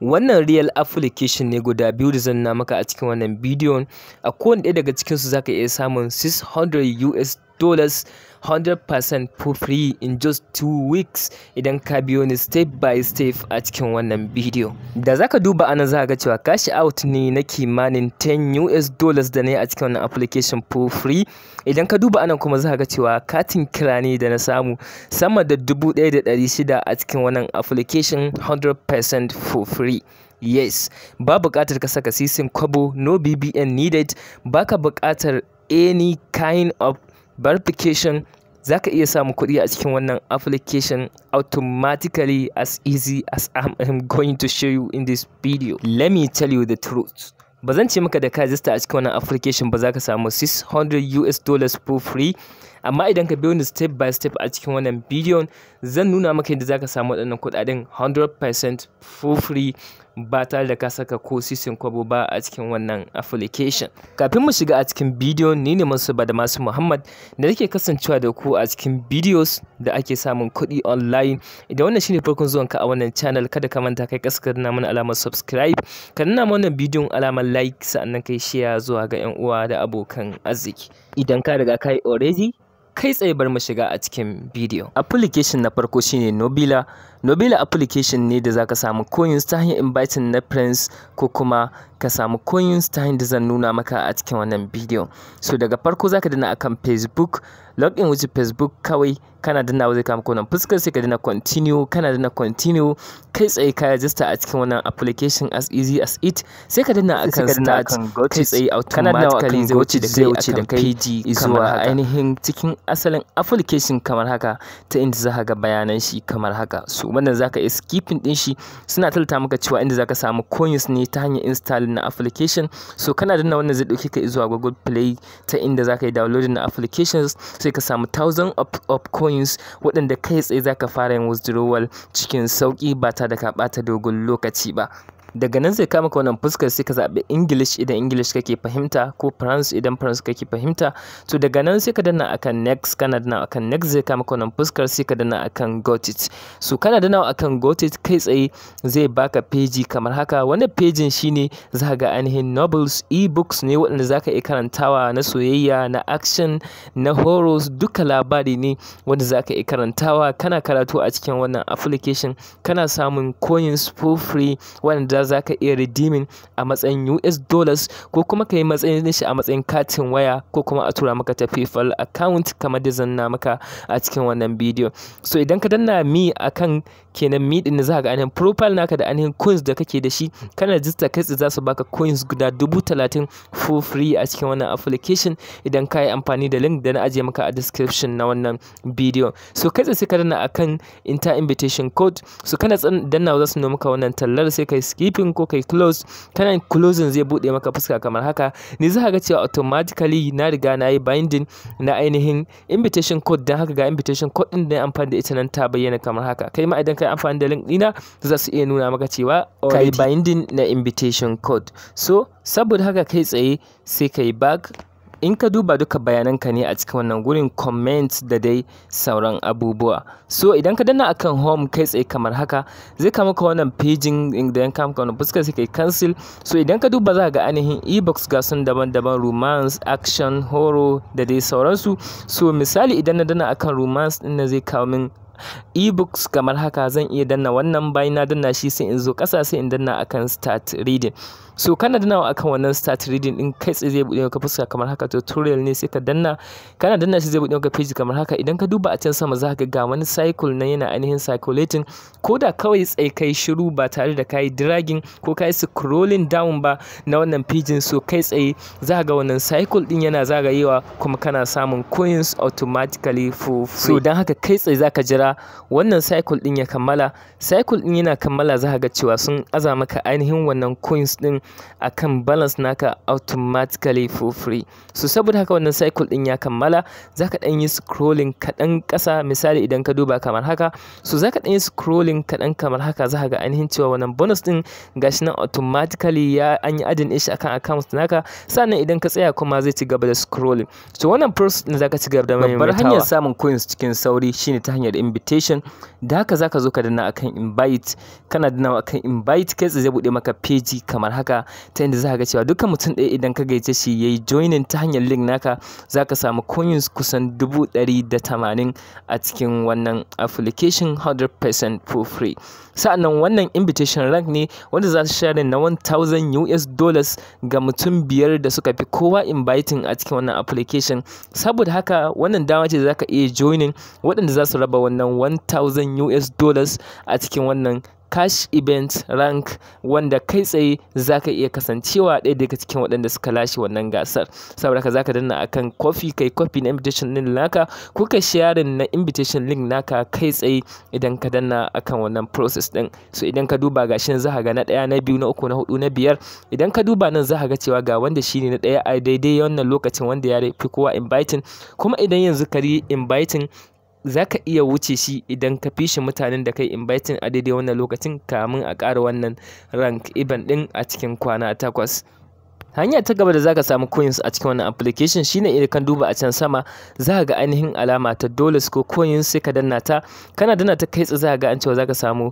Wannan real application ne guda biyu da zan nuna maka a cikin wannan bidiyon. A kowane ɗaya daga cikinsu za ka iya samun $600 100% for free in just 2 weeks idan ka biyo ni step by step a cikin wannan bidiyo. Da za ka duba anan za ka ga cewa cash out ne na kimanin $10 da ne a cikin wannan application for free. Idan ka duba anan kuma za ka ga cewa katin kira ne da na samu sama da 1,600 a cikin wannan application 100% for free. Yes, ba buƙatar ka saka sisin kwabo, no BBN needed, baka buƙatar any kind of verification. Za ka iya samun kuɗi a cikin wannan application automatically as easy as I'm going to show you in this video. Let me tell you the truth. Ba zan ce maka da ka register a cikin wannan application ba za ka samu $600 for free. Amma idan ka biyo ni step by step a cikin wannan bidiyon zan nuna maka yadda za ka samu waɗannan kuɗaɗen 100% for free ba tare da ka saka ko sisin kwabo ba a cikin wannan application. Kafin mu shiga a cikin bidiyon, ni ne masu Muhammad da nake kasancewa da ku a cikin videos da ake samun kuɗi online. Idan wannan shine farkon zuwanka a wannan channel, kada ka manta kai kaskar na mana alamar subscribe, ka nuna mana wannan bidiyon alamar like, sannan kai share zuwa ga 'yan uwa da abokan arziki. Idan ka riga kai already, kai tsaye bar mu shiga a cikin bidiyo. Application na farko shine novelah. Novelah application ne da zaka samu coins ta hanyar inviting na friends ko kuma ka samu coins ta hanyar da zan nuna maka a cikin wannan bidiyo. So daga farko zaka dana akan Facebook, login with Facebook kawai, kana dannawa zai kama wannan fuskar, sai ka dana continue, kana dana continue kai tsaye ka register a cikin wannan application as easy as it. Sai ka dana akan start, kai tsaye automatically zai wuce da kai zuwa ainihin cikin asalin application kamar haka, ta inda za ka ga bayanan shi kamar haka. So wannan zaka iya skipping din shi, suna tallata maka cewa inda zaka samu coins ne ta hanyar install na application. So kana danna wannan zai dauke ka zuwa Google Play ta inda zaka yi downloading na applications, sai ka samu thousands of coins waɗanda kai tsaye zaka fara yin withdrawal cikin sauki ba tare da ka ɓata dogon lokaci ba. Daga nan zai kama ka wannan fuskar, sai ka zaɓi English idan English kake fahimta ko France idan France kake fahimta. To daga nan sai ka danna akan next, kana danna akan next zai kama ka wannan fuskar, sai ka danna akan got it. So kana danna akan got it kai tsaye zai baka page kamar haka. Wannan page shine za ka ga ainihin novels, e-books ne waɗanda za ka iya karantawa, na soyayya, na action, na horrors, duka labari ne wanda za ka iya karantawa. Kana karatu a cikin wannan application, kana samun coins for free wanda za ka iya redeeming a matsayin $, ko kuma ka yi matsayin shi a matsayin katin waya, ko kuma a tura maka ta PayPal account kamar da zan na maka a cikin wannan bidiyo. So idan ka danna mi akan kenan mi din za ka ga ainihin profile naka da ainihin coins da kake da shi, kana register kai tsaye za su baka coins guda 30,000 for free a cikin wannan application idan ka yi amfani da link da na ajiye maka a description na wannan bidiyo. So kai tsaye sai ka danna akan enter invitation code. So kana danna za su nuna maka wannan tallar, sai kai skip ko kai close. Kana closing zai bude maka fuska kamar haka. Ni za ka ga cewa automatically na riga na yi binding na ainihin invitation code, dan haka ga invitation code din da amfani da ita nan ta bayyana kamar haka. Kai ma idan kai amfani da link dina za su iya nuna maka cewa kai binding na invitation code. So saboda haka kai tsaye sai kai back. In ka duba duka bayananka ne a cikin wannan gurin, comment da dai sauran abubuwa. So idan ka danna akan home kai tsaye kamar haka zai kama ka wannan paging, idan ka maka wannan fuskar sai kai cancel. So idan ka duba za ka ga ainihin e-books ga sun daban-daban, romance, action, horror da dai sauransu. So misali idan na danna akan romance din nan zai kawo min e-books kamar haka. Zan iya danna wannan, bayan na danna shi sai in zo ƙasa sai in danna akan start reading. So kana dannawa akan wannan start reading din kai tsaye zai bude maka fuska kamar haka, tutorial ne sai ka danna. Kana danna shi zai bude maka page kamar haka. Idan ka duba a can sama za ka ga wani cycle nan yana ainihin circulating, ko da kawai tsaye kai shiru ba tare da kai dragging ko kai scrolling down ba na wannan page. So kai tsaye za ka ga wannan cycle din yana zagayewa kuma kana samun coins automatically for free. So dan haka kai tsaye za ka jira wannan cycle din ya kammala. Cycle din yana kammala za ka ga cewa sun aza maka ainihin wannan coins din akan balance naka automatically for free. So saboda haka wannan cycle din ya kammala, zaka dan yi scrolling kadan ƙasa. Misali idan ka duba kamar haka, so zaka dan yi scrolling kadan kamar haka, zaka ga ainihin cewa wannan bonus din gashi nan automatically ya an yi adin shi akan account naka. Sannan idan ka tsaya kuma zai ci gaba da scrolling. So wannan process din zaka ci gaba da mai babbar hanyar samun coins cikin sauri shine ta hanyar invitation. Da haka zaka zo ka danna akan invite, kana dannawa akan invite kai zai bude maka page kamar haka, ta inda zaka ga cewa dukkan mutum ɗaya idan ka gaice shi yayi joining ta hanyar link naka zaka samu coins kusan 180 a cikin wannan application 100% for free. Sa'annan wannan invitation rank ne wanda za su share na $1000 ga mutum 5 da suka fi kowa inviting a cikin wannan application. Saboda haka wannan dama ce zaka iya joining waɗanda za su raba wannan $1000 a cikin wannan cash event rank, wanda kai tsaye zaka iya kasancewa ɗaya daga cikin waɗanda suka lashe wannan gasar. Saboda haka zaka danna akan kai copy na invitation link naka, ko ka sharing na invitation link naka kai tsaye idan ka danna akan wannan process din. So idan ka duba gashi nan zaka ga na 1, na 2, na 3, na 4, na 5. Idan ka duba nan zaka ga cewa ga wanda shine na 1 a daidai wannan lokacin, wanda ya fi kowa inviting. Kuma idan yanzu ka yi inviting za ka iya wuce shi idan ka fi shi mutanen da kai inviting a daidai wannan lokacin kamin a ƙara wannan rank event ɗin a cikin kwana 8. Hanya ta gaba da zaka samu coins a cikin wannan application shine idan ka duba a can sama za ka ga ainihin alama ta dollars ko coins, sai ka danna ta, kana danna ta kai tsaye za ka ga an cewa zaka samu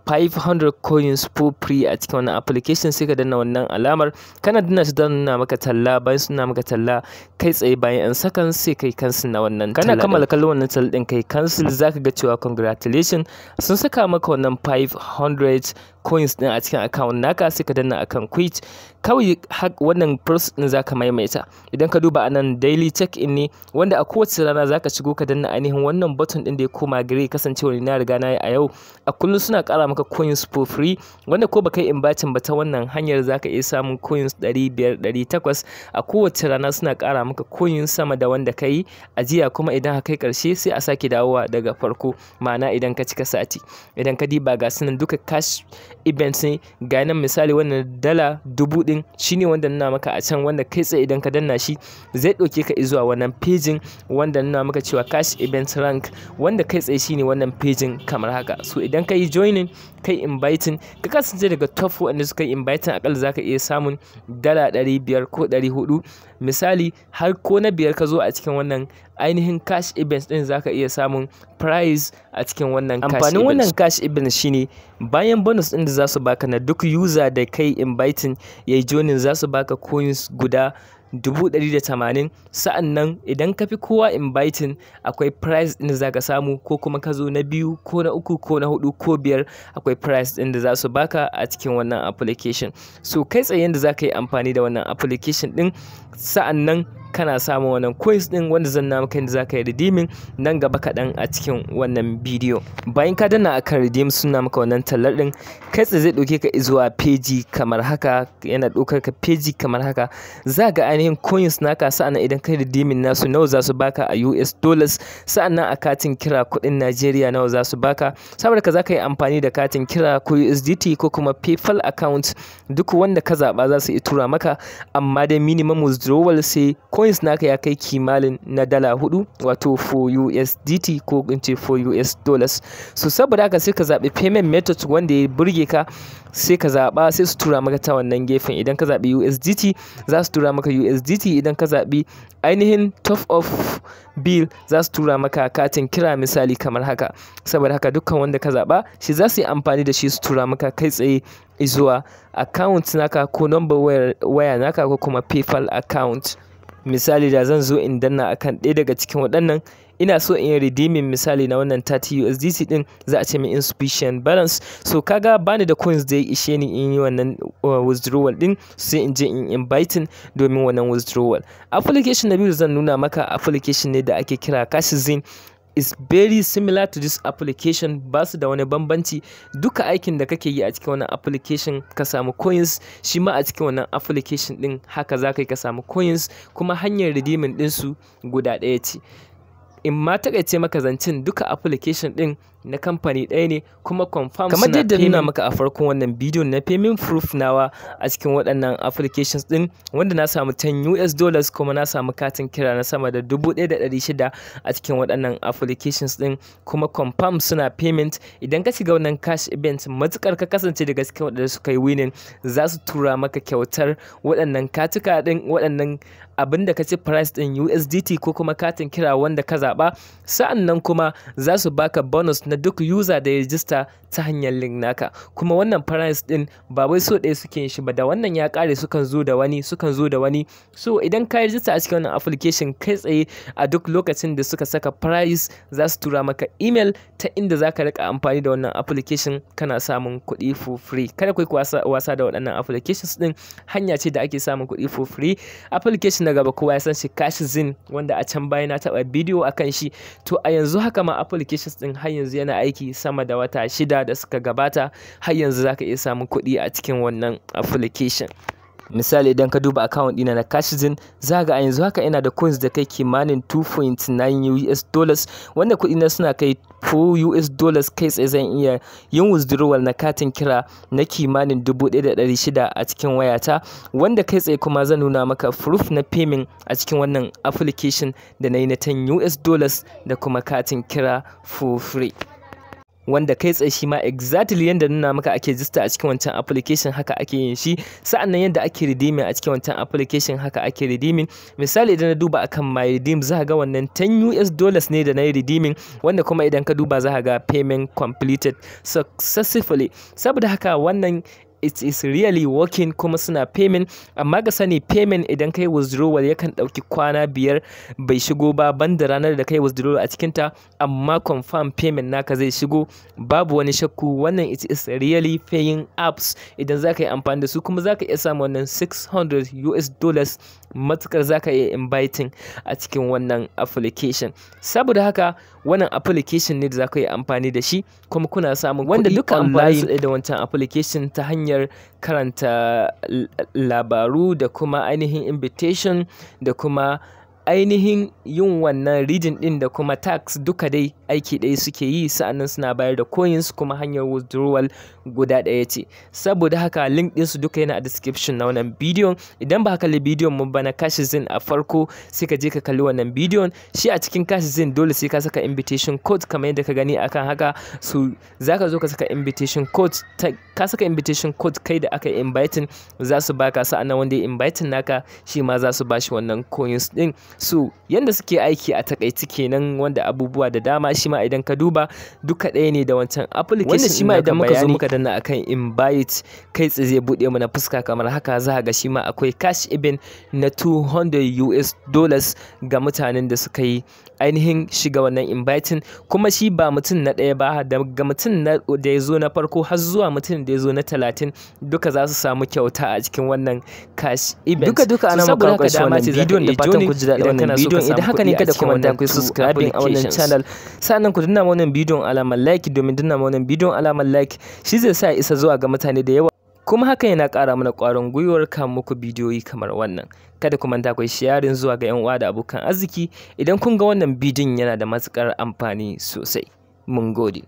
500 coins for free a cikin wannan application. Sai ka danna wannan alamar, kana danna shi don nuna maka talla. Bayan suna maka talla kai tsaye bayan 'yan seconds sai kai cancel na wannan talla. Kana kammala kallon wannan talla din kai cancel, zaka ga cewa congratulations sun saka maka wannan 500 coins din a cikin account naka. Sai ka danna akan quit. Kawai wannan process din zaka maimaita. Idan ka duba anan daily check in ne, wanda a kowace rana zaka shigo ka danna ainihin wannan button din da ya koma gray, kasancewar na riga na yi a yau. A kullum suna ƙara maka coins for free, wanda ko baka yi inviting ba ta wannan hanyar zaka iya samun coins 500 800 a kowace rana. Suna ƙara maka coins sama da wanda ka yi ajiya, kuma idan ka kai ƙarshe sai a sake dawowa daga farko, ma'ana idan ka cika sati. Idan ka diba ga sunan duka cash events ne, ga nan misali wannan $1000 din shine wanda nuna maka a can, wanda kai tsaye idan ka danna shi zai ɗauke ka zuwa wannan pejin wanda nuna maka cewa cash event rank, wanda kai tsaye shine wannan pejin kamar haka. So idan ka yi joining kai inviting ka kasance daga top wanda suka yi inviting, akalla zaka iya samun $500 ko 400 misali, har ko na 5 ka zo a cikin wannan ainihin cash events din zaka iya samun prize a cikin wannan cash events. Amfanin wannan cash events shine bayan bonus din da za su baka na duk user da kai inviting yayi joining, za su baka coins guda 180. Sa'annan idan ka fi kowa inviting akwai prize din da zaka samu, ko kuma ka zo na 2 ko na 3 ko na 4 ko 5 akwai prize din da za su baka a cikin wannan application. So kai tsaye yanda zaka yi amfani da wannan application din, sa'annan kana samun wannan coins din wanda zan nuna maka yadda zaka yi redeeming nan gaba kaɗan a cikin wannan bidiyo. Bayan ka danna akan redeem suna maka wannan tallar din, kai tsaye zai ɗauke ka zuwa page kamar haka. Yana ɗaukar ka page kamar haka, za ga ainihin coins naka. Sa'annan idan kai redeeming nasu nawa za su baka a US dollars, sa'annan a katin kira kuɗin Najeriya nawa za su baka. Saboda ka zaka yi amfani da katin kira ko USDT ko kuma PayPal account, duk wanda ka zaɓa za su iya tura maka, amma dai minimum withdrawal sai coins naka ya kai kimanin na $4, wato 4 USDT ko in ce 4 US dollars. So saboda haka sai ka zaɓi payment method wanda ya burge ka, sai ka zaɓa, sai su tura maka ta wannan gefen. Idan ka zaɓi USDT za su tura maka USDT, idan ka zaɓi ainihin top of bill za su tura maka katin kira misali kamar haka. Saboda haka dukkan wanda ka zaɓa shi za su yi amfani da shi su tura maka kai tsaye zuwa account naka ko number waya naka ko kuma PayPal account. Misali da zan zo in danna akan ɗaya daga cikin waɗannan, ina so in yi redeeming misali na wannan 30 USDT din, za a ce min insufficient balance. So kaga bani da coins da ya ishe ni in yi wannan withdrawal din, sai in je in inviting domin wannan withdrawal. Application na biyu zan nuna maka application ne da ake kira cashzine. Is very similar to this application, ba su da wani bambanci. Duka aikin da kake yi a cikin wannan application ka samu coins, shi ma a cikin wannan application din haka za ka yi ka samu coins, kuma hanyar redeeming din su guda ɗaya ce. In ma takaice maka zancen duka application din na kamfani ɗaya ne kuma confirm kamar yadda nuna maka a farkon wannan bidiyon na payment proof nawa a cikin waɗannan applications ɗin, wanda na samu $10 kuma na samu katin kira na sama da 1,600 a cikin waɗannan applications ɗin, kuma confirm suna payment. Idan ka shiga wannan cash event matukar ka kasance daga cikin waɗanda suka yi winning, za su tura maka kyautar waɗannan katika ɗin, waɗannan abin da ka ci price ɗin USDT ko kuma katin kira wanda ka zaɓa. Sa'annan kuma za su baka bonus na duk user da ya register ta hanyar link naka. Kuma wannan price ɗin ba wai so ɗaya suke yin shi ba, da wannan ya ƙare sukan zo da wani. So idan ka register a cikin wannan application kai tsaye a duk lokacin da suka saka price, za su tura maka email ta inda za ka riƙa amfani da wannan application kana samun kuɗi for free. Kada ku yi wasa da waɗannan applications ɗin, hanya ce da ake samun kuɗi for free. Application na gaba kowa ya san shi cashzine, wanda a can baya na taɓa bidiyo akan shi. To a yanzu haka ma applications ɗin har yanzu yana aiki sama da wata 6 da suka gabata, har yanzu za ka iya samun kuɗi a cikin wannan application. Misali idan ka duba account ɗina na cashzine, za ga a yanzu haka ina da coins da kai kimanin $2.9 wanda kuɗi na suna kai $4 kai tsaye. Zan iya yin withdrawal na katin kira na kimanin 1,600 a cikin wayata, wanda kai tsaye kuma zan nuna maka proof na payment a cikin wannan application da na yi na $10 da kuma katin kira for free, wanda kai tsaye shi ma exactly yanda nuna maka ake register a cikin wancan application haka ake yin shi. Sa'annan yadda ake redeeming a cikin wancan application haka ake redeeming. Misali idan na duba akan my redeem, za ga wannan $10 ne da na yi redeeming, wanda kuma idan ka duba za ga payment completed successfully. Saboda haka wannan it is really working kuma suna payment. Amma ga sani payment idan kai withdrawal yakan ɗauki kwana 5 bai shigo ba, banda ranar da kai withdrawal a cikinta, amma confirm payment naka zai shigo babu wani shakku. Wannan it is really paying apps idan za ka yi amfani da su, kuma za ka iya samun wannan $600 matukar za ka iya inviting a cikin wannan application. Saboda haka wannan application ne da za ka yi amfani da shi, kuma kuna samun wanda duka amfani da wancan application ta hanyar karanta labaru da kuma ainihin invitation da kuma ainihin yin wannan reading din da kuma tax, duka dai aiki ɗaya suke yi. Sa'annan suna bayar da coins, kuma hanyar withdrawal guda ɗaya ce. Saboda haka link ɗinsu duka yana a description na wannan bidiyon. Idan ba ka kalli bidiyon mu ba na cashzine a farko, sai ka je ka kalli wannan bidiyon. Shi a cikin cashzine dole sai ka saka invitation code kamar yadda ka gani akan haka. So za ka zo ka saka invitation code, ka saka invitation code kai da aka inviting za su baka. Sa'annan wanda ya inviting naka shi ma za su bashi wannan coins ɗin. So yanda suke aiki a takaice kenan, wanda abubuwa da dama shi ma idan ka duba duka ɗaya ne da wancan application. Wanda shi ma idan muka zo muka danna akan invite, kai tsaye zai buɗe mana fuska kamar haka. Za ga shi ma akwai cash event na $200 ga mutanen da suka yi ainihin shiga wannan inviting. Kuma shi ba mutum na ɗaya ba, daga mutum da ya zo na farko har zuwa mutum da ya zo na 30 duka za su samu kyauta a cikin wannan cash event. Duka ana maka ƙarshen wannan bidiyon da fatan ku ji daɗin wannan bidiyon. Idan haka ne kada ku manta ku subscribing a wannan channel, sannan ku danna wannan bidiyon alamar like, domin danna wannan bidiyon alamar like shi zai sa isa zuwa ga mutane da yawa, kuma hakan yana ƙara mana ƙwarin gwiwar kawo muku bidiyoyi kamar wannan. Kada ku manta ku sharing zuwa ga 'yan uwa da abokan arziki idan kun ga wannan bidiyon yana da matuƙar amfani sosai. Mun gode.